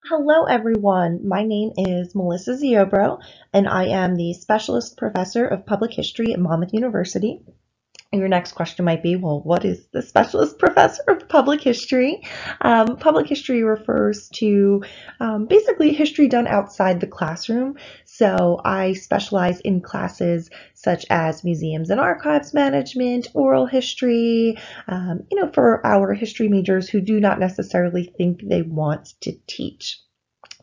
Hello, everyone. My name is Melissa Ziobro, and I am the Specialist Professor of Public History at Monmouth University. Your next question might be, well, what is the Specialist Professor of Public History? Public history refers to basically history done outside the classroom. So I specialize in classes such as museums and archives management, oral history, for our history majors who do not necessarily think they want to teach.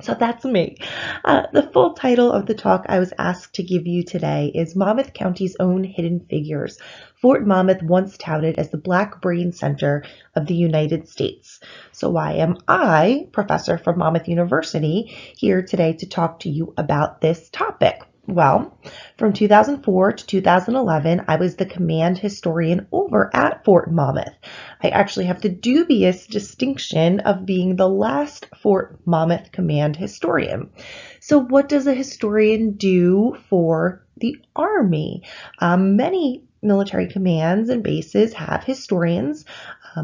So that's me. The full title of the talk I was asked to give you today is Monmouth County's Own Hidden Figures. Fort Monmouth, once touted as the Black Brain Center of the United States. So why am I, professor from Monmouth University, here today to talk to you about this topic? Well, from 2004 to 2011, I was the command historian over at Fort Monmouth. I actually have the dubious distinction of being the last Fort Monmouth command historian. So what does a historian do for the Army? Many military commands and bases have historians.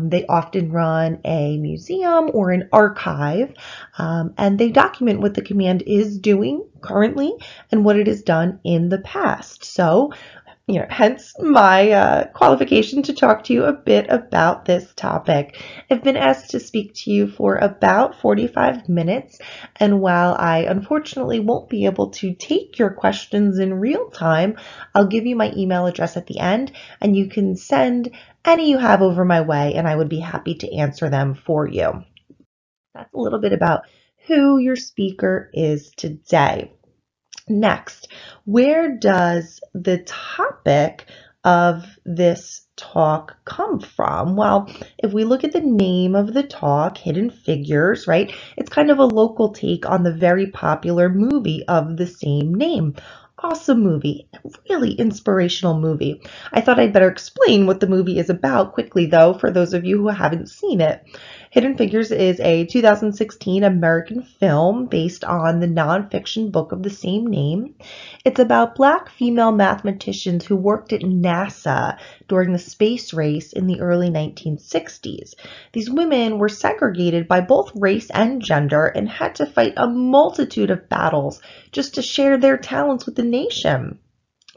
They often run a museum or an archive, and they document what the command is doing currently and what it has done in the past. So, hence my qualification to talk to you a bit about this topic. I've been asked to speak to you for about 45 minutes, and while I unfortunately won't be able to take your questions in real time, I'll give you my email address at the end, and you can send any you have over my way, and I would be happy to answer them for you. That's a little bit about who your speaker is today. Next, where does the topic of this talk come from? Well, if we look at the name of the talk, Hidden Figures, right? It's kind of a local take on the very popular movie of the same name. Awesome movie, really inspirational movie. I thought I'd better explain what the movie is about quickly, though, for those of you who haven't seen it. Hidden Figures is a 2016 American film based on the nonfiction book of the same name. It's about Black female mathematicians who worked at NASA during the space race in the early 1960s. These women were segregated by both race and gender and had to fight a multitude of battles just to share their talents with the nation.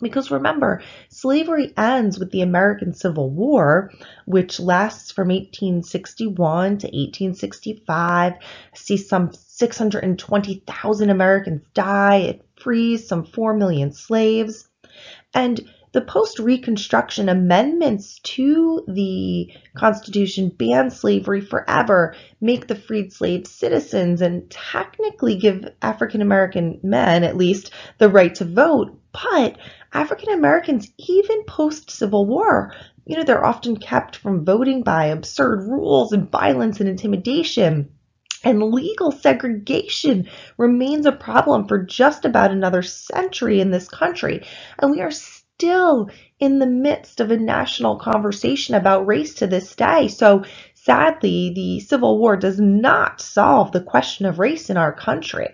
Because remember, slavery ends with the American Civil War, which lasts from 1861 to 1865, sees some 620,000 Americans die. It frees some 4 million slaves. And the post-Reconstruction amendments to the Constitution ban slavery forever, make the freed slaves citizens, and technically give African American men, at least, the right to vote. But African Americans, even post-Civil War, they're often kept from voting by absurd rules and violence and intimidation. And legal segregation remains a problem for just about another century in this country. And we are still in the midst of a national conversation about race to this day. So sadly, the Civil War does not solve the question of race in our country.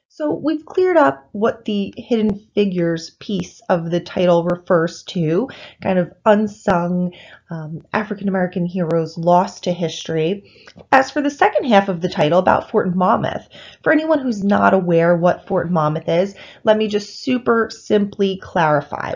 So we've cleared up what the Hidden Figures piece of the title refers to, kind of unsung African-American heroes lost to history. As for the second half of the title, about Fort Monmouth, for anyone who's not aware what Fort Monmouth is, let me just super simply clarify.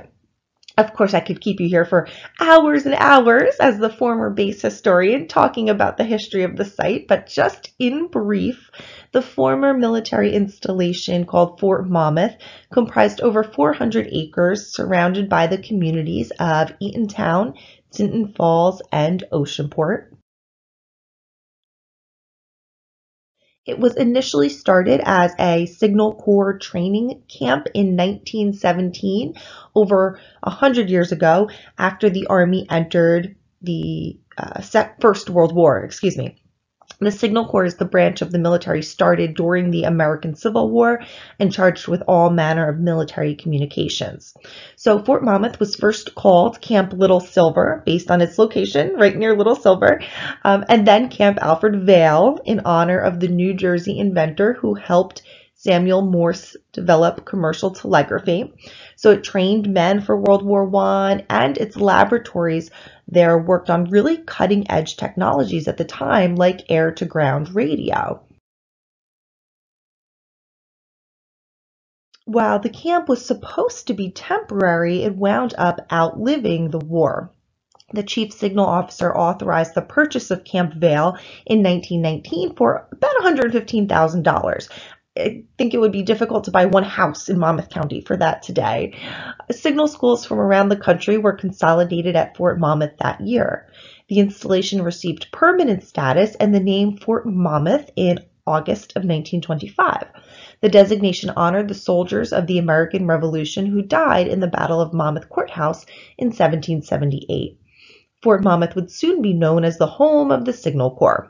Of course, I could keep you here for hours and hours as the former base historian talking about the history of the site, but just in brief, the former military installation called Fort Monmouth comprised over 400 acres surrounded by the communities of Eatontown, Tinton Falls, and Oceanport. It was initially started as a Signal Corps training camp in 1917, over 100 years ago, after the Army entered the First World War. The Signal Corps is the branch of the military started during the American Civil War and charged with all manner of military communications. So Fort Monmouth was first called Camp Little Silver, based on its location right near Little Silver, and then Camp Alfred Vail in honor of the New Jersey inventor who helped Samuel Morse develop commercial telegraphy. So it trained men for World War I, and its laboratories there worked on really cutting edge technologies at the time, like air to ground radio. While the camp was supposed to be temporary, it wound up outliving the war. The chief signal officer authorized the purchase of Camp Vale in 1919 for about $115,000. I think it would be difficult to buy one house in Monmouth County for that today. Signal schools from around the country were consolidated at Fort Monmouth that year. The installation received permanent status and the name Fort Monmouth in August of 1925. The designation honored the soldiers of the American Revolution who died in the Battle of Monmouth Courthouse in 1778. Fort Monmouth would soon be known as the home of the Signal Corps.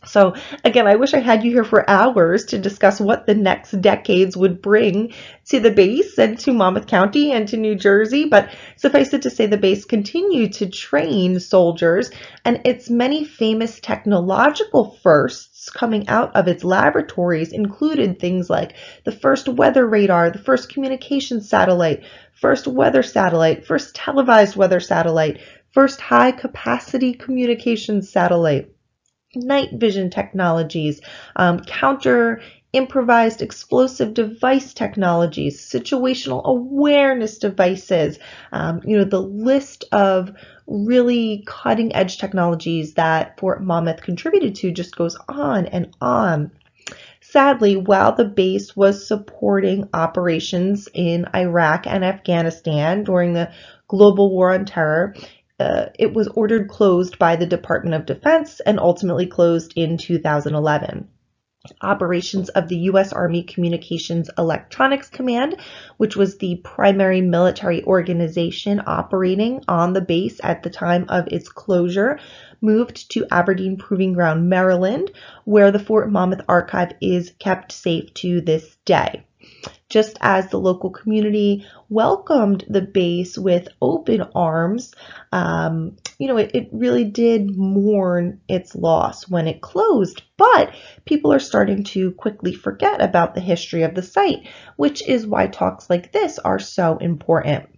So again, I wish I had you here for hours to discuss what the next decades would bring to the base and to Monmouth County and to New Jersey, but suffice it to say the base continued to train soldiers, and its many famous technological firsts coming out of its laboratories included things like the first weather radar, the first communications satellite, first weather satellite, first televised weather satellite, first high-capacity communications satellite, night vision technologies, counter improvised explosive device technologies, situational awareness devices. The list of really cutting edge technologies that Fort Monmouth contributed to just goes on and on. Sadly, while the base was supporting operations in Iraq and Afghanistan during the global war on terror, it was ordered closed by the Department of Defense and ultimately closed in 2011. Operations of the U.S. Army Communications Electronics Command, which was the primary military organization operating on the base at the time of its closure, moved to Aberdeen Proving Ground, Maryland, where the Fort Monmouth Archive is kept safe to this day. Just as the local community welcomed the base with open arms, it really did mourn its loss when it closed, but people are starting to quickly forget about the history of the site, which is why talks like this are so important.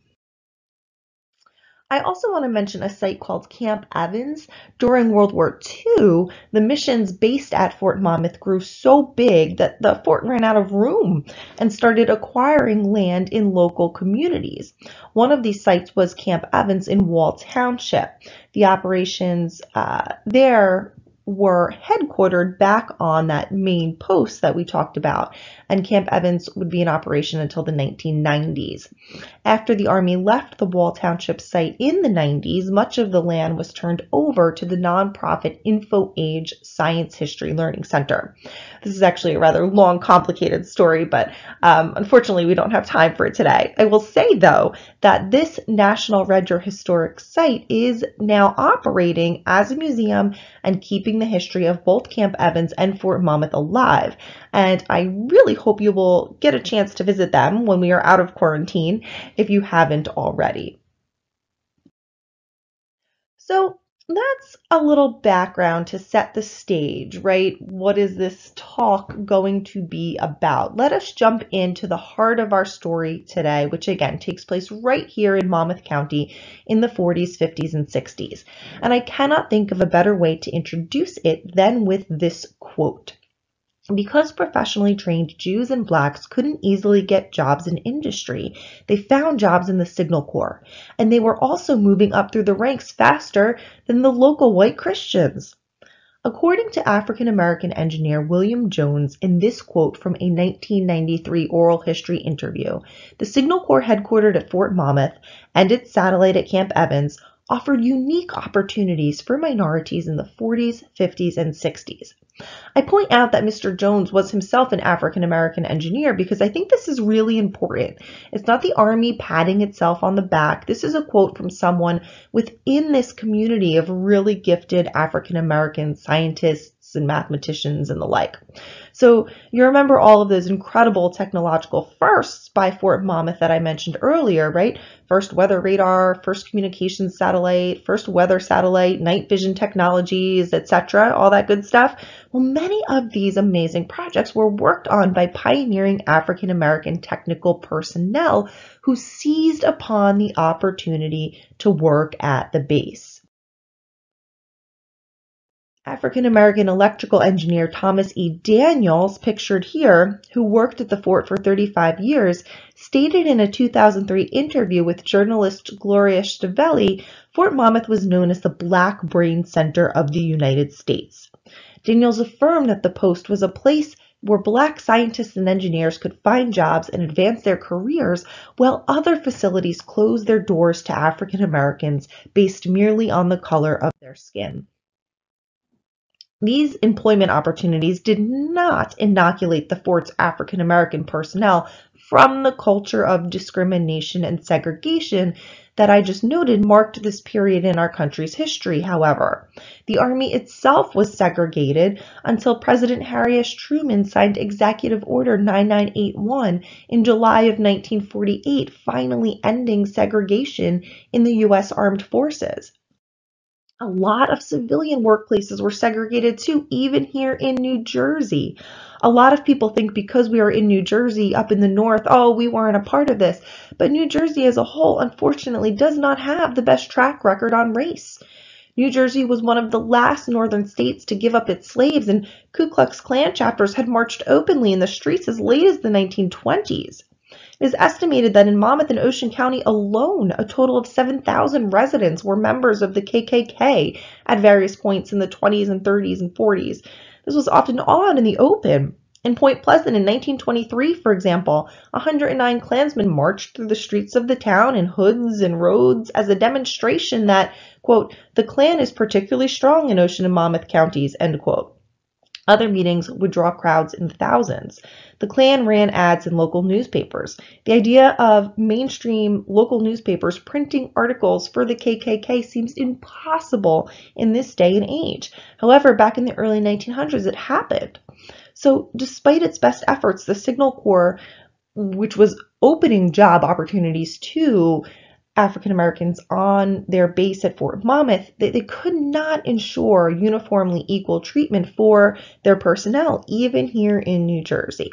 I also want to mention a site called Camp Evans. During World War II, the missions based at Fort Monmouth grew so big that the fort ran out of room and started acquiring land in local communities. One of these sites was Camp Evans in Wall Township. The operations there were headquartered back on that main post that we talked about, and Camp Evans would be in operation until the 1990s. After the Army left the Wall Township site in the 90s, much of the land was turned over to the nonprofit Info Age Science History Learning Center. This is actually a rather long, complicated story, but unfortunately we don't have time for it today. I will say, though, that this National Register Historic Site is now operating as a museum and keeping the history of both Camp Evans and Fort Monmouth alive. And I really hope you will get a chance to visit them when we are out of quarantine if you haven't already. So that's a little background to set the stage, right? What is this talk going to be about? Let us jump into the heart of our story today, which again takes place right here in Monmouth County in the 40s, 50s, and 60s. And I cannot think of a better way to introduce it than with this quote. Because professionally trained Jews and blacks couldn't easily get jobs in industry, they found jobs in the Signal Corps, and they were also moving up through the ranks faster than the local white Christians. According to African-American engineer William Jones in this quote from a 1993 oral history interview, the Signal Corps headquartered at Fort Monmouth and its satellite at Camp Evans offered unique opportunities for minorities in the 40s, 50s, and 60s. I point out that Mr. Jones was himself an African-American engineer because I think this is really important. It's not the Army patting itself on the back. This is a quote from someone within this community of really gifted African-American scientists and mathematicians and the like. So you remember all of those incredible technological firsts by Fort Monmouth that I mentioned earlier, right? First weather radar, first communications satellite, first weather satellite, night vision technologies, etc., all that good stuff. Well, many of these amazing projects were worked on by pioneering African American technical personnel who seized upon the opportunity to work at the base. African American electrical engineer Thomas E. Daniels, pictured here, who worked at the fort for 35 years, stated in a 2003 interview with journalist Gloria Stavelli, Fort Monmouth was known as the Black Brain Center of the United States. Daniels affirmed that the post was a place where Black scientists and engineers could find jobs and advance their careers, while other facilities closed their doors to African Americans based merely on the color of their skin. These employment opportunities did not inoculate the fort's African American personnel from the culture of discrimination and segregation that I just noted marked this period in our country's history, however. The Army itself was segregated until President Harry S. Truman signed Executive Order 9981 in July of 1948, finally ending segregation in the U.S. Armed Forces. A lot of civilian workplaces were segregated too, even here in New Jersey. A lot of people think because we are in New Jersey up in the north, oh, we weren't a part of this. But New Jersey as a whole, unfortunately, does not have the best track record on race. New Jersey was one of the last northern states to give up its slaves, and Ku Klux Klan chapters had marched openly in the streets as late as the 1920s. It is estimated that in Monmouth and Ocean County alone, a total of 7,000 residents were members of the KKK at various points in the 20s and 30s and 40s. This was often all out in the open. In Point Pleasant in 1923, for example, 109 Klansmen marched through the streets of the town in hoods and robes as a demonstration that, quote, the Klan is particularly strong in Ocean and Monmouth counties, end quote. Other meetings would draw crowds in thousands. The Klan ran ads in local newspapers. The idea of mainstream local newspapers printing articles for the KKK seems impossible in this day and age. However, back in the early 1900s, it happened. So despite its best efforts, the Signal Corps, which was opening job opportunities to African Americans on their base at Fort Monmouth, they could not ensure uniformly equal treatment for their personnel, even here in New Jersey.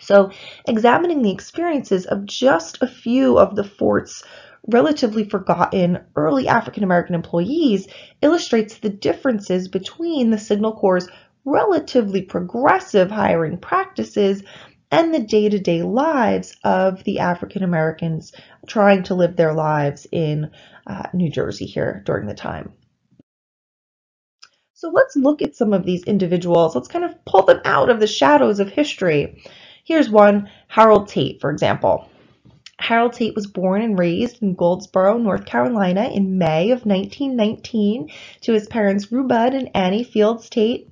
So examining the experiences of just a few of the fort's relatively forgotten early African American employees illustrates the differences between the Signal Corps' relatively progressive hiring practices and the day-to-day lives of the African Americans trying to live their lives in New Jersey here during the time. So let's look at some of these individuals. Let's kind of pull them out of the shadows of history. Here's one, Harold Tate, for example. Harold Tate was born and raised in Goldsboro, North Carolina in May of 1919 to his parents Rubud and Annie Fields Tate.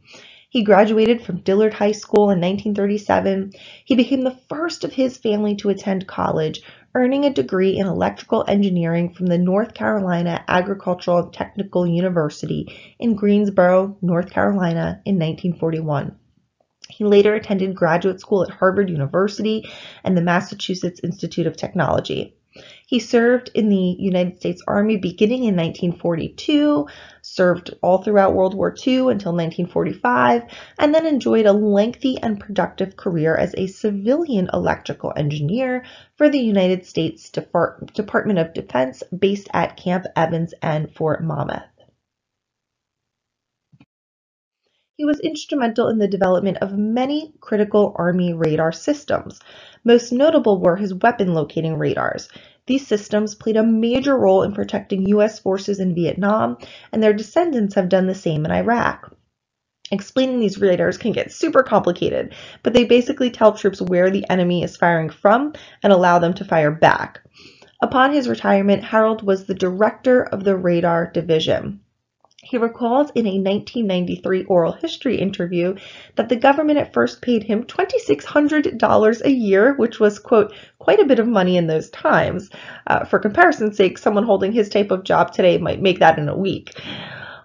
He graduated from Dillard High School in 1937. He became the first of his family to attend college, earning a degree in electrical engineering from the North Carolina Agricultural and Technical University in Greensboro, North Carolina in 1941. He later attended graduate school at Harvard University and the Massachusetts Institute of Technology. He served in the United States Army beginning in 1942, served all throughout World War II until 1945, and then enjoyed a lengthy and productive career as a civilian electrical engineer for the United States Department of Defense based at Camp Evans and Fort Monmouth. He was instrumental in the development of many critical Army radar systems. Most notable were his weapon locating radars. These systems played a major role in protecting U.S. forces in Vietnam, and their descendants have done the same in Iraq. Explaining these radars can get super complicated, but they basically tell troops where the enemy is firing from and allow them to fire back. Upon his retirement, Harold was the director of the radar division. He recalls in a 1993 oral history interview that the government at first paid him $2,600 a year, which was, quote, quite a bit of money in those times. For comparison's sake, someone holding his type of job today might make that in a week.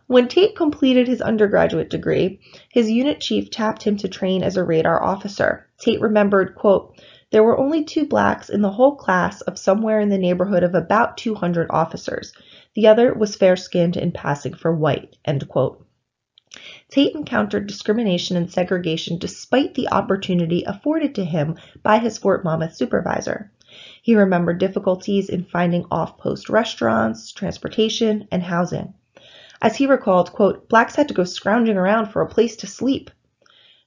When Tate completed his undergraduate degree, his unit chief tapped him to train as a radar officer. Tate remembered, quote, "There were only 2 blacks in the whole class of somewhere in the neighborhood of about 200 officers. The other was fair-skinned and passing for white," end quote. Tate encountered discrimination and segregation despite the opportunity afforded to him by his Fort Monmouth supervisor. He remembered difficulties in finding off-post restaurants, transportation, and housing. As he recalled, quote, "Blacks had to go scrounging around for a place to sleep."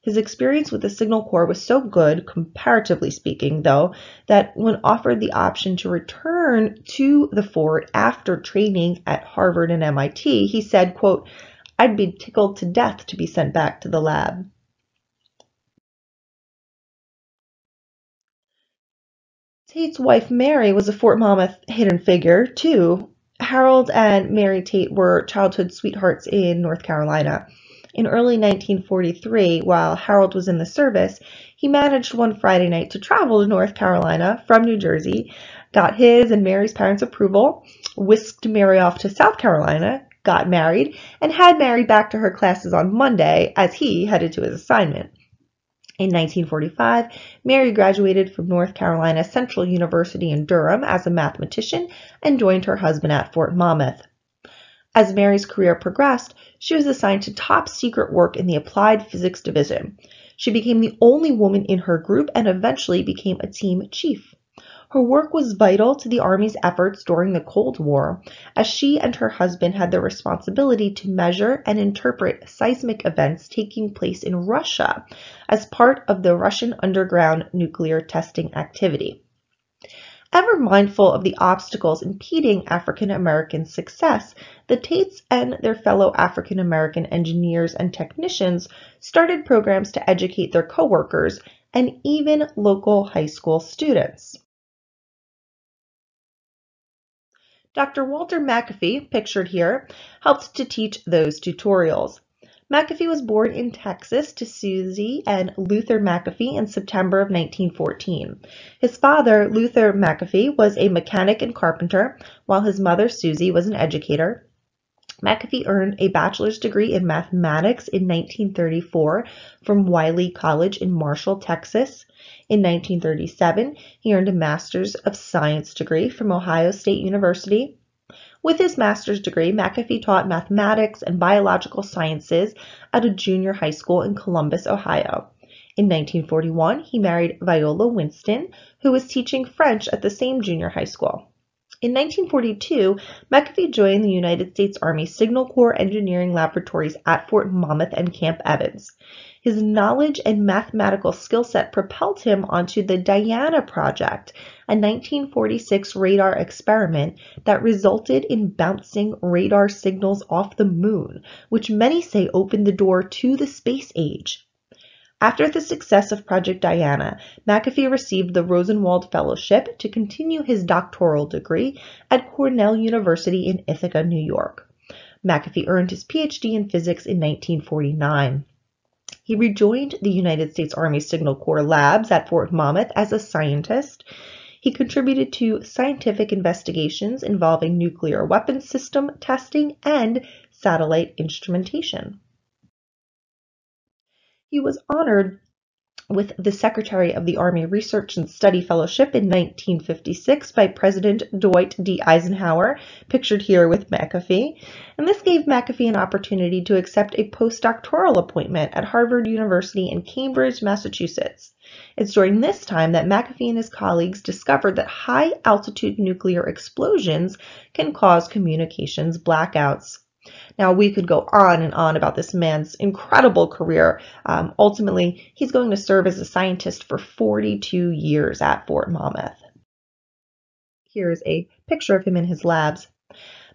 His experience with the Signal Corps was so good, comparatively speaking, though, that when offered the option to return to the fort after training at Harvard and MIT, he said, quote, "I'd be tickled to death to be sent back to the lab." Tate's wife Mary was a Fort Monmouth hidden figure, too. Harold and Mary Tate were childhood sweethearts in North Carolina. In early 1943, while Harold was in the service, he managed one Friday night to travel to North Carolina from New Jersey, got his and Mary's parents' approval, whisked Mary off to South Carolina, got married, and had Mary back to her classes on Monday as he headed to his assignment. In 1945, Mary graduated from North Carolina Central University in Durham as a mathematician and joined her husband at Fort Monmouth. As Mary's career progressed, she was assigned to top secret work in the Applied Physics Division. She became the only woman in her group and eventually became a team chief. Her work was vital to the Army's efforts during the Cold War, as she and her husband had the responsibility to measure and interpret seismic events taking place in Russia as part of the Russian underground nuclear testing activity. Ever mindful of the obstacles impeding African American success, the Tates and their fellow African American engineers and technicians started programs to educate their coworkers and even local high school students. Dr. Walter McAfee, pictured here, helped to teach those tutorials. McAfee was born in Texas to Susie and Luther McAfee in September of 1914. His father, Luther McAfee, was a mechanic and carpenter, while his mother, Susie, was an educator. McAfee earned a bachelor's degree in mathematics in 1934 from Wiley College in Marshall, Texas. In 1937, he earned a Master's of Science degree from Ohio State University. With his master's degree, McAfee taught mathematics and biological sciences at a junior high school in Columbus, Ohio. In 1941, he married Viola Winston, who was teaching French at the same junior high school. In 1942, McAfee joined the United States Army Signal Corps Engineering Laboratories at Fort Monmouth and Camp Evans. His knowledge and mathematical skill set propelled him onto the Diana Project, a 1946 radar experiment that resulted in bouncing radar signals off the moon, which many say opened the door to the space age. After the success of Project Diana, McAfee received the Rosenwald Fellowship to continue his doctoral degree at Cornell University in Ithaca, New York. McAfee earned his PhD in physics in 1949. He rejoined the United States Army Signal Corps labs at Fort Monmouth as a scientist. He contributed to scientific investigations involving nuclear weapons system testing and satellite instrumentation. He was honored with the Secretary of the Army Research and Study Fellowship in 1956 by President Dwight D. Eisenhower, pictured here with McAfee, and this gave McAfee an opportunity to accept a postdoctoral appointment at Harvard University in Cambridge, Massachusetts. It's during this time that McAfee and his colleagues discovered that high-altitude nuclear explosions can cause communications blackouts. Now, we could go on and on about this man's incredible career. Ultimately, he's going to serve as a scientist for 42 years at Fort Monmouth. Here's a picture of him in his labs.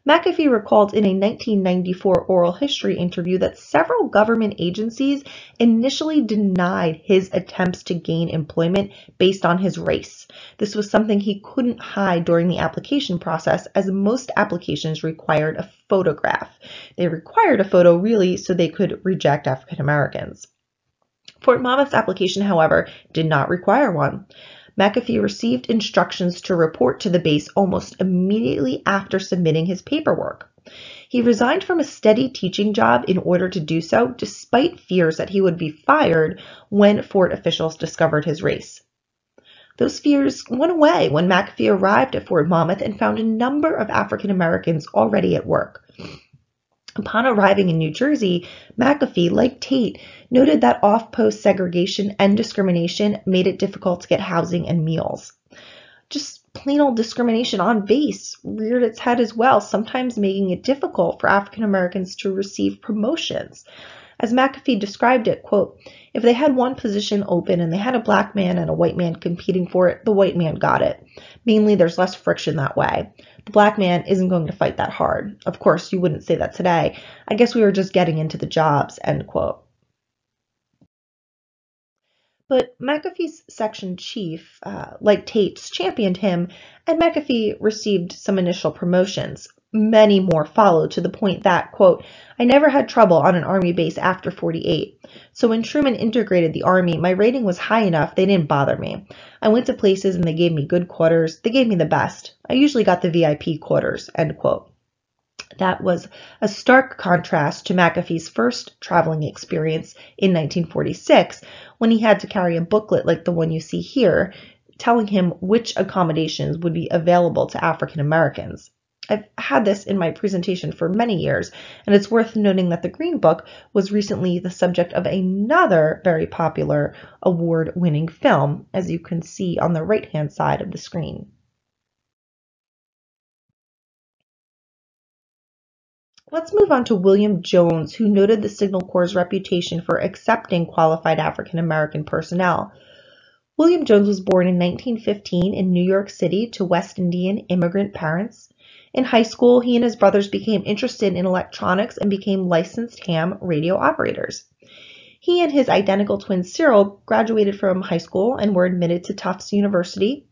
McAfee recalled in a 1994 oral history interview that several government agencies initially denied his attempts to gain employment based on his race. This was something he couldn't hide during the application process, as most applications required a photograph. They required a photo really so they could reject African Americans. Fort Monmouth's application, however, did not require one. McAfee received instructions to report to the base almost immediately after submitting his paperwork. He resigned from a steady teaching job in order to do so, despite fears that he would be fired when Fort officials discovered his race. Those fears went away when McAfee arrived at Fort Monmouth and found a number of African Americans already at work. Upon arriving in New Jersey, McAfee, like Tate, noted that off-post segregation and discrimination made it difficult to get housing and meals. Just plain old discrimination on base reared its head as well, sometimes making it difficult for African Americans to receive promotions. As McAfee described it, quote, "If they had one position open and they had a black man and a white man competing for it, the white man got it. Mainly there's less friction that way. The black man isn't going to fight that hard. Of course, you wouldn't say that today. I guess we were just getting into the jobs," end quote. But McAfee's section chief, like Tate's, championed him, and McAfee received some initial promotions. Many more followed, to the point that, quote, "I never had trouble on an Army base after 48. So when Truman integrated the Army, my rating was high enough they didn't bother me. I went to places and they gave me good quarters. They gave me the best. I usually got the VIP quarters," end quote. That was a stark contrast to McAfee's first traveling experience in 1946, when he had to carry a booklet like the one you see here, telling him which accommodations would be available to African Americans. I've had this in my presentation for many years, and it's worth noting that the Green Book was recently the subject of another very popular award-winning film, as you can see on the right-hand side of the screen. Let's move on to William Jones, who noted the Signal Corps' reputation for accepting qualified African American personnel. William Jones was born in 1915 in New York City to West Indian immigrant parents. In high school, he and his brothers became interested in electronics and became licensed ham radio operators. He and his identical twin Cyril graduated from high school and were admitted to Tufts University.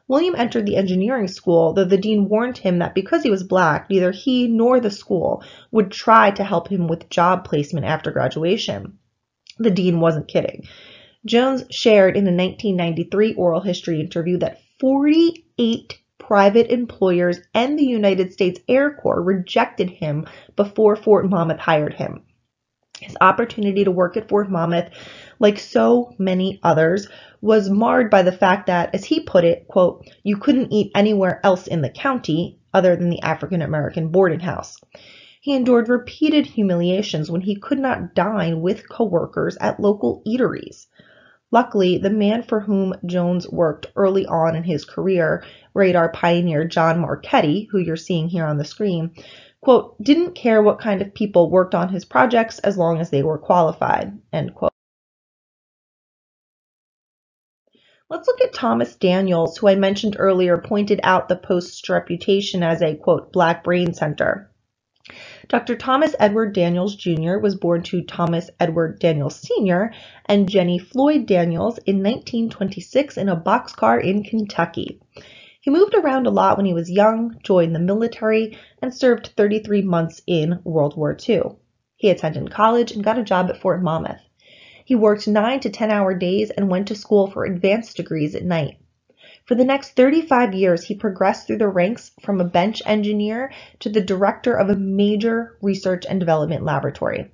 William entered the engineering school, though the dean warned him that because he was black, neither he nor the school would try to help him with job placement after graduation. The dean wasn't kidding. Jones shared in a 1993 oral history interview that 48 private employers and the United States Air Corps rejected him before Fort Monmouth hired him. His opportunity to work at Fort Monmouth, like so many others, was marred by the fact that, as he put it, quote, "You couldn't eat anywhere else in the county other than the African American boarding house." He endured repeated humiliations when he could not dine with coworkers at local eateries. Luckily, the man for whom Jones worked early on in his career, radar pioneer John Marchetti, who you're seeing here on the screen, quote, "didn't care what kind of people worked on his projects as long as they were qualified," end quote. Let's look at Thomas Daniels, who I mentioned earlier pointed out the Post's reputation as a, quote, "black brain center." Dr. Thomas Edward Daniels Jr. was born to Thomas Edward Daniels Sr. and Jenny Floyd Daniels in 1926 in a boxcar in Kentucky. He moved around a lot when he was young, joined the military, and served 33 months in World War II. He attended college and got a job at Fort Monmouth. He worked 9 to 10-hour days and went to school for advanced degrees at night. For the next 35 years, he progressed through the ranks from a bench engineer to the director of a major research and development laboratory.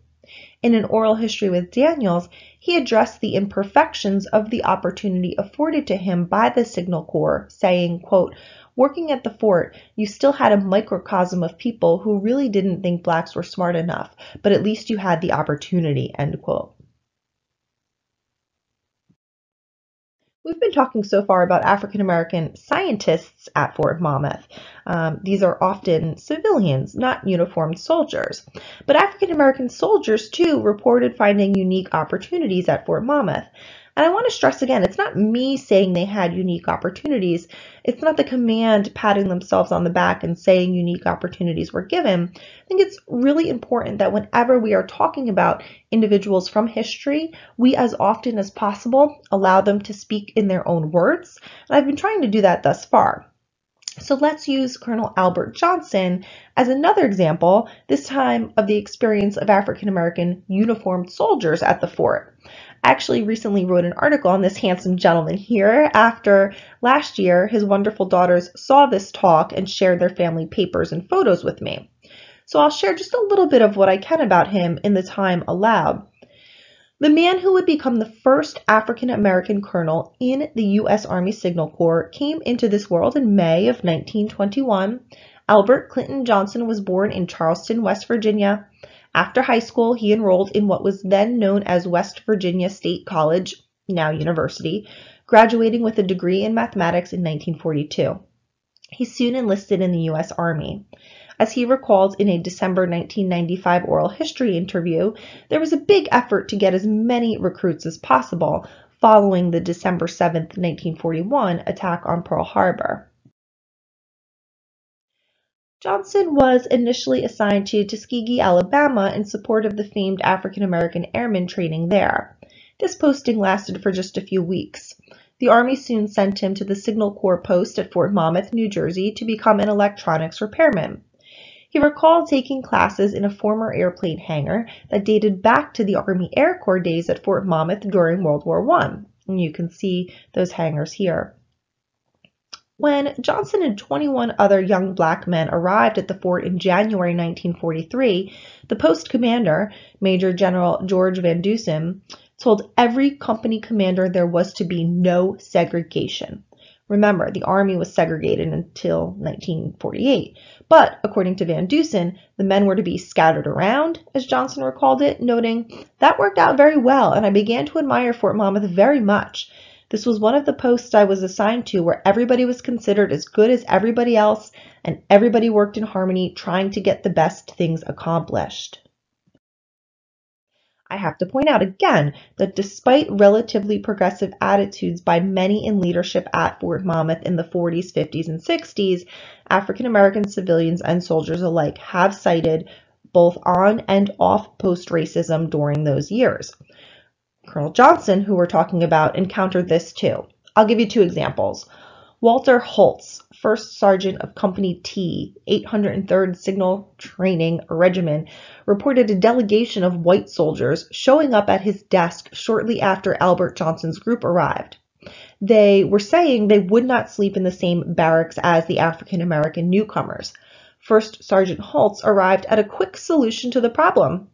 In an oral history with Daniels, he addressed the imperfections of the opportunity afforded to him by the Signal Corps, saying, quote, "Working at the fort, you still had a microcosm of people who really didn't think blacks were smart enough, but at least you had the opportunity," end quote. We've been talking so far about African American scientists at Fort Monmouth. These are often civilians, not uniformed soldiers. But African American soldiers, too, reported finding unique opportunities at Fort Monmouth. And I want to stress again, it's not me saying they had unique opportunities. It's not the command patting themselves on the back and saying unique opportunities were given. I think it's really important that whenever we are talking about individuals from history, we as often as possible allow them to speak in their own words. And I've been trying to do that thus far. So let's use Colonel Albert Johnson as another example, this time of the experience of African American uniformed soldiers at the fort. I actually recently wrote an article on this handsome gentleman here after last year his wonderful daughters saw this talk and shared their family papers and photos with me. so I'll share just a little bit of what I can about him in the time allowed. The man who would become the first African American colonel in the U.S. Army Signal Corps came into this world in May of 1921. Albert Clinton Johnson was born in Charleston, West Virginia. After high school, he enrolled in what was then known as West Virginia State College, now university, graduating with a degree in mathematics in 1942. He soon enlisted in the U.S. Army. As he recalled in a December 1995 oral history interview, there was a big effort to get as many recruits as possible following the December 7, 1941 attack on Pearl Harbor. Johnson was initially assigned to Tuskegee, Alabama in support of the famed African American airmen training there. This posting lasted for just a few weeks. The Army soon sent him to the Signal Corps post at Fort Monmouth, New Jersey to become an electronics repairman. He recalled taking classes in a former airplane hangar that dated back to the Army Air Corps days at Fort Monmouth during World War I. And you can see those hangars here. When Johnson and 21 other young black men arrived at the fort in January 1943, the post commander, Major General George Van Dusen, told every company commander there was to be no segregation. Remember, the Army was segregated until 1948, but according to Van Dusen, the men were to be scattered around, as Johnson recalled it, noting, "That worked out very well, and I began to admire Fort Monmouth very much. This was one of the posts I was assigned to where everybody was considered as good as everybody else, and everybody worked in harmony, trying to get the best things accomplished." I have to point out again that despite relatively progressive attitudes by many in leadership at Fort Monmouth in the 40s, 50s, and 60s, African American civilians and soldiers alike have cited both on and off post racism during those years. Colonel Johnson, who we're talking about, encountered this too. I'll give you two examples. Walter Holtz, 1st Sergeant of Company T, 803rd Signal Training Regiment, reported a delegation of white soldiers showing up at his desk shortly after Albert Johnson's group arrived. They were saying they would not sleep in the same barracks as the African American newcomers. 1st Sergeant Holtz arrived at a quick solution to the problem.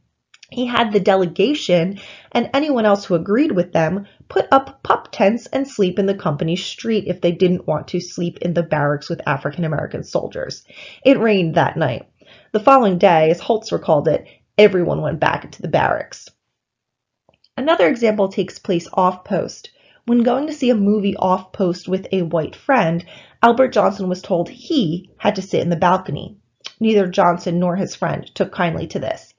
He had the delegation and anyone else who agreed with them put up pup tents and sleep in the company street if they didn't want to sleep in the barracks with African American soldiers. It rained that night. The following day, as Holtz recalled it, everyone went back into the barracks. Another example takes place off-post. When going to see a movie off-post with a white friend, Albert Johnson was told he had to sit in the balcony. Neither Johnson nor his friend took kindly to this.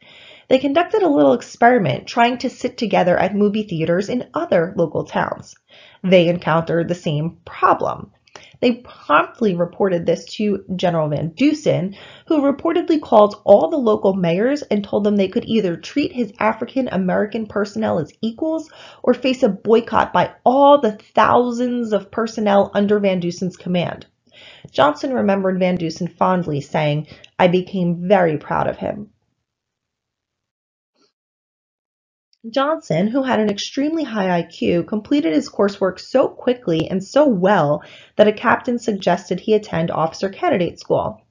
They conducted a little experiment trying to sit together at movie theaters in other local towns. They encountered the same problem. They promptly reported this to General Van Dusen, who reportedly called all the local mayors and told them they could either treat his African American personnel as equals or face a boycott by all the thousands of personnel under Van Dusen's command. Johnson remembered Van Dusen fondly, saying, "I became very proud of him." Johnson, who had an extremely high IQ, completed his coursework so quickly and so well that a captain suggested he attend officer candidate school.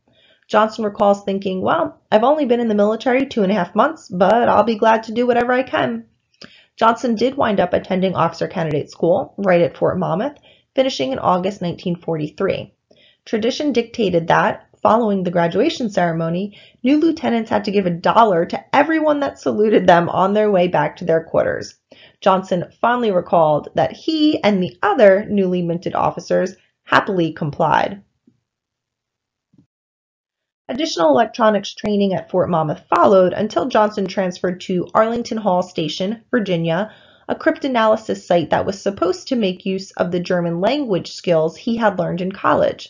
Johnson recalls thinking, "Well, I've only been in the military 2.5 months, but I'll be glad to do whatever I can." Johnson did wind up attending officer candidate school right at Fort Monmouth, finishing in August 1943. Tradition dictated that, following the graduation ceremony, new lieutenants had to give $1 to everyone that saluted them on their way back to their quarters. Johnson fondly recalled that he and the other newly minted officers happily complied. Additional electronics training at Fort Monmouth followed until Johnson transferred to Arlington Hall Station, Virginia, a cryptanalysis site that was supposed to make use of the German language skills he had learned in college.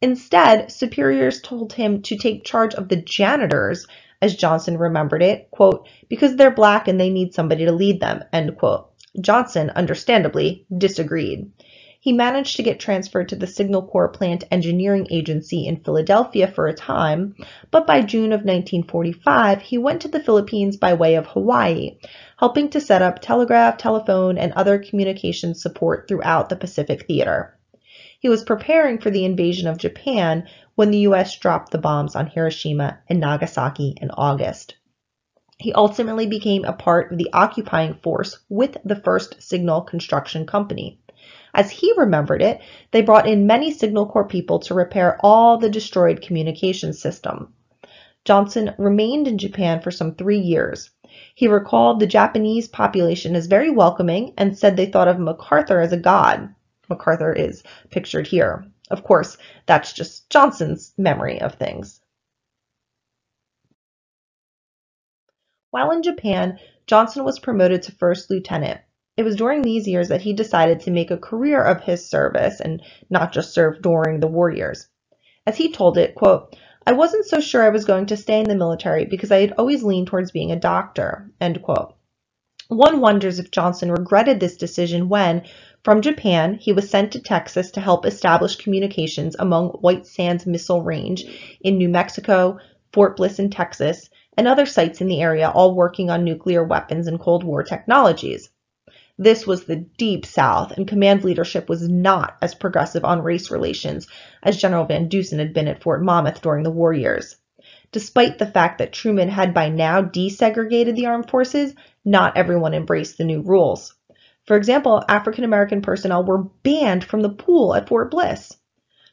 Instead, superiors told him to take charge of the janitors, as Johnson remembered it, quote, "because they're black and they need somebody to lead them," end quote. Johnson, understandably, disagreed. He managed to get transferred to the Signal Corps Plant Engineering Agency in Philadelphia for a time, but by June of 1945, he went to the Philippines by way of Hawaii, helping to set up telegraph, telephone, and other communications support throughout the Pacific Theater. He was preparing for the invasion of Japan when the U.S. dropped the bombs on Hiroshima and Nagasaki in August. He ultimately became a part of the occupying force with the First Signal Construction Company. As he remembered it, they brought in many Signal Corps people to repair all the destroyed communications system. Johnson remained in Japan for some 3 years. He recalled the Japanese population as very welcoming and said they thought of MacArthur as a god. MacArthur is pictured here. Of course, that's just Johnson's memory of things. While in Japan, Johnson was promoted to first lieutenant. It was during these years that he decided to make a career of his service and not just serve during the war years. As he told it, quote, "I wasn't so sure I was going to stay in the military because I had always leaned towards being a doctor," end quote. One wonders if Johnson regretted this decision when, from Japan, he was sent to Texas to help establish communications among White Sands Missile Range in New Mexico, Fort Bliss in Texas, and other sites in the area, all working on nuclear weapons and Cold War technologies. This was the Deep South, and command leadership was not as progressive on race relations as General Van Dusen had been at Fort Monmouth during the war years. Despite the fact that Truman had by now desegregated the armed forces, not everyone embraced the new rules. For example, African American personnel were banned from the pool at Fort Bliss.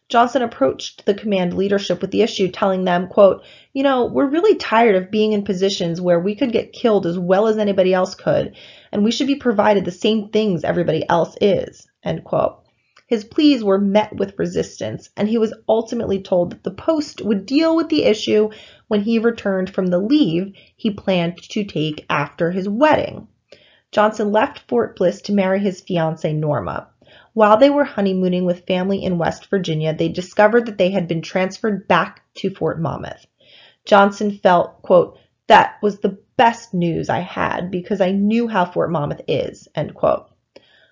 Johnson approached the command leadership with the issue, telling them, quote, "We're really tired of being in positions where we could get killed as well as anybody else could, and we should be provided the same things everybody else is," end quote. His pleas were met with resistance, and he was ultimately told that the post would deal with the issue when he returned from the leave he planned to take after his wedding. Johnson left Fort Bliss to marry his fiancée Norma. While they were honeymooning with family in West Virginia, they discovered that they had been transferred back to Fort Monmouth. Johnson felt, quote, "That was the best news I had because I knew how Fort Monmouth is," end quote.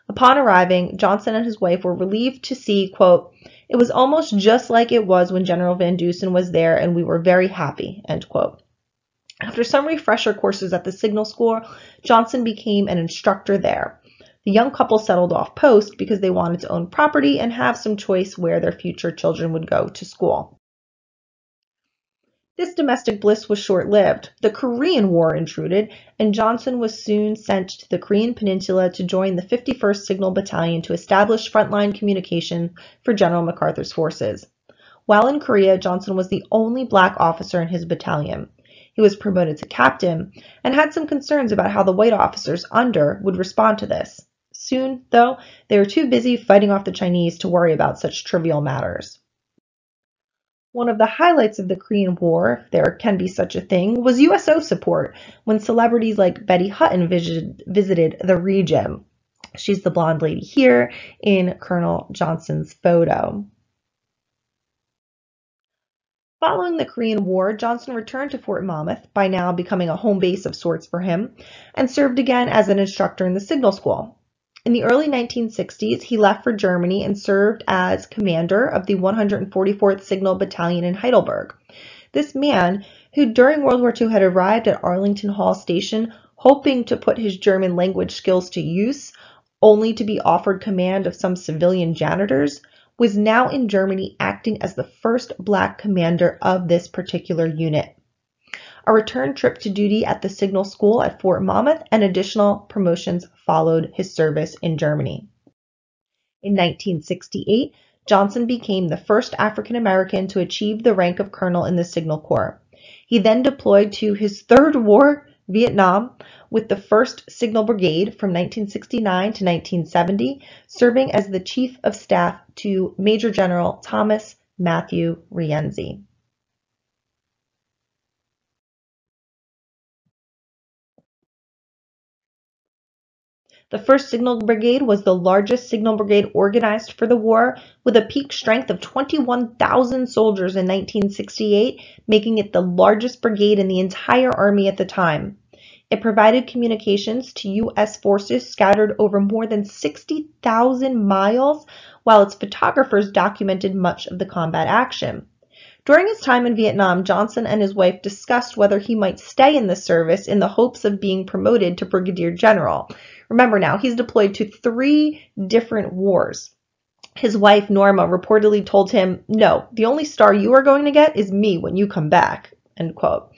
Upon arriving, Johnson and his wife were relieved to see, quote, "It was almost just like it was when General Van Dusen was there, and we were very happy," end quote. After some refresher courses at the Signal School, Johnson became an instructor there. The young couple settled off post because they wanted to own property and have some choice where their future children would go to school. This domestic bliss was short-lived. The Korean War intruded, and Johnson was soon sent to the Korean Peninsula to join the 51st Signal Battalion to establish frontline communication for General MacArthur's forces. While in Korea, Johnson was the only black officer in his battalion. He was promoted to captain and had some concerns about how the white officers under would respond to this. Soon, though, they were too busy fighting off the Chinese to worry about such trivial matters. One of the highlights of the Korean War, if there can be such a thing, was USO support when celebrities like Betty Hutton visited the region. She's the blonde lady here in Colonel Johnson's photo. Following the Korean War, Johnson returned to Fort Monmouth, by now becoming a home base of sorts for him, and served again as an instructor in the Signal School. In the early 1960s, he left for Germany and served as commander of the 144th Signal Battalion in Heidelberg. This man, who during World War II had arrived at Arlington Hall Station hoping to put his German language skills to use, only to be offered command of some civilian janitors, was now in Germany acting as the first black commander of this particular unit. A return trip to duty at the Signal School at Fort Monmouth and additional promotions followed his service in Germany. In 1968, Johnson became the first African American to achieve the rank of colonel in the Signal Corps. He then deployed to his third war, Vietnam, with the 1st Signal Brigade from 1969 to 1970, serving as the Chief of Staff to Major General Thomas Matthew Rienzi. The 1st Signal Brigade was the largest signal brigade organized for the war, with a peak strength of 21,000 soldiers in 1968, making it the largest brigade in the entire Army at the time. It provided communications to U.S. forces scattered over more than 60,000 miles, while its photographers documented much of the combat action. During his time in Vietnam, Johnson and his wife discussed whether he might stay in the service in the hopes of being promoted to brigadier general. Remember now, he's deployed to 3 different wars. His wife, Norma, reportedly told him, "No, the only star you are going to get is me when you come back." End quote.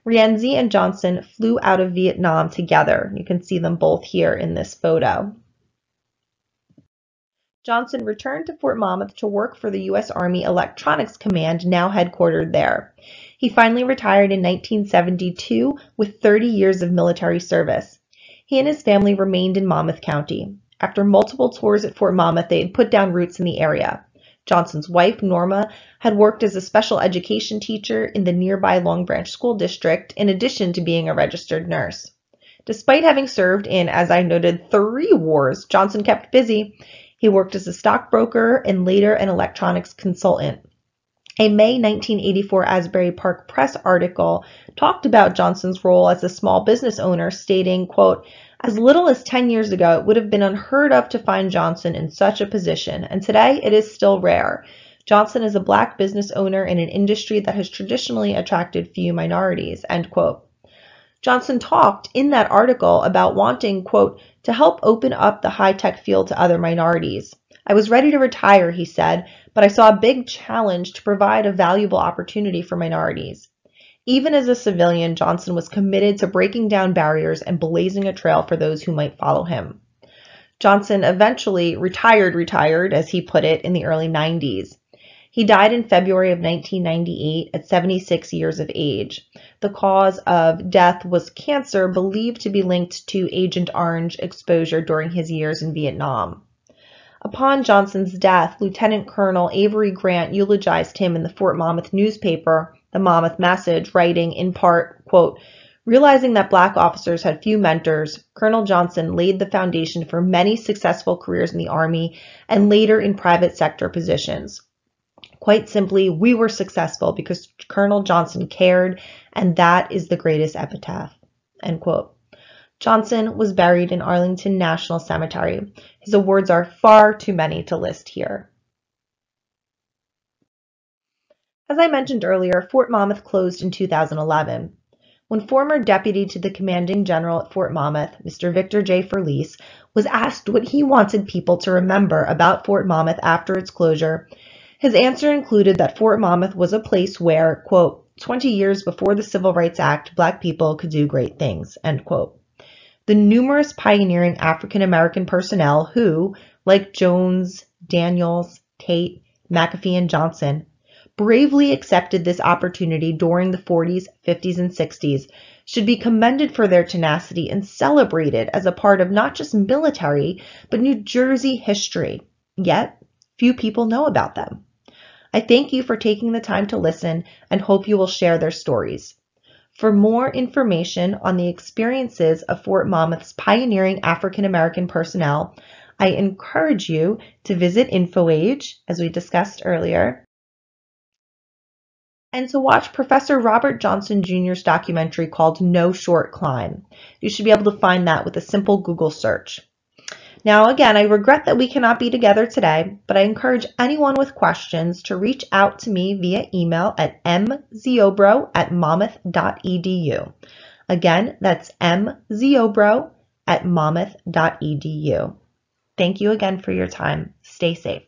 Rienzi and Johnson flew out of Vietnam together. You can see them both here in this photo. Johnson returned to Fort Monmouth to work for the U.S. Army Electronics Command, now headquartered there. He finally retired in 1972 with 30 years of military service. He and his family remained in Monmouth County. After multiple tours at Fort Monmouth, they had put down roots in the area. Johnson's wife, Norma, had worked as a special education teacher in the nearby Long Branch School District, in addition to being a registered nurse. Despite having served in, as I noted, 3 wars, Johnson kept busy. He worked as a stockbroker and later an electronics consultant. A May 1984 Asbury Park Press article talked about Johnson's role as a small business owner, stating, quote, "As little as 10 years ago, it would have been unheard of to find Johnson in such a position, and today it is still rare. Johnson is a black business owner in an industry that has traditionally attracted few minorities," end quote. Johnson talked in that article about wanting, quote, "to help open up the high-tech field to other minorities. I was ready to retire," he said, "but I saw a big challenge to provide a valuable opportunity for minorities." Even as a civilian, Johnson was committed to breaking down barriers and blazing a trail for those who might follow him. Johnson eventually retired, as he put it, in the early 90s. He died in February of 1998 at 76 years of age. The cause of death was cancer, believed to be linked to Agent Orange exposure during his years in Vietnam. Upon Johnson's death, Lieutenant Colonel Avery Grant eulogized him in the Fort Monmouth newspaper, the Monmouth Message, writing in part, quote, "Realizing that black officers had few mentors, Colonel Johnson laid the foundation for many successful careers in the Army and later in private sector positions. Quite simply, we were successful because Colonel Johnson cared, and that is the greatest epitaph," end quote. Johnson was buried in Arlington National Cemetery. His awards are far too many to list here. As I mentioned earlier, Fort Monmouth closed in 2011. When former deputy to the commanding general at Fort Monmouth, Mr. Victor J. Furlise, was asked what he wanted people to remember about Fort Monmouth after its closure, his answer included that Fort Monmouth was a place where, quote, 20 years before the Civil Rights Act, black people could do great things, end quote. The numerous pioneering African-American personnel who, like Jones, Daniels, Tate, McAfee, and Johnson, bravely accepted this opportunity during the 40s, 50s, and 60s, should be commended for their tenacity and celebrated as a part of not just military, but New Jersey history. Yet, few people know about them. I thank you for taking the time to listen and hope you will share their stories. For more information on the experiences of Fort Monmouth's pioneering African-American personnel, I encourage you to visit InfoAge, as we discussed earlier, and to watch Professor Robert Johnson Jr.'s documentary called No Short Climb. You should be able to find that with a simple Google search. Now, again, I regret that we cannot be together today, but I encourage anyone with questions to reach out to me via email at mziobro@monmouth.edu. Again, that's mziobro@monmouth.edu. Thank you again for your time. Stay safe.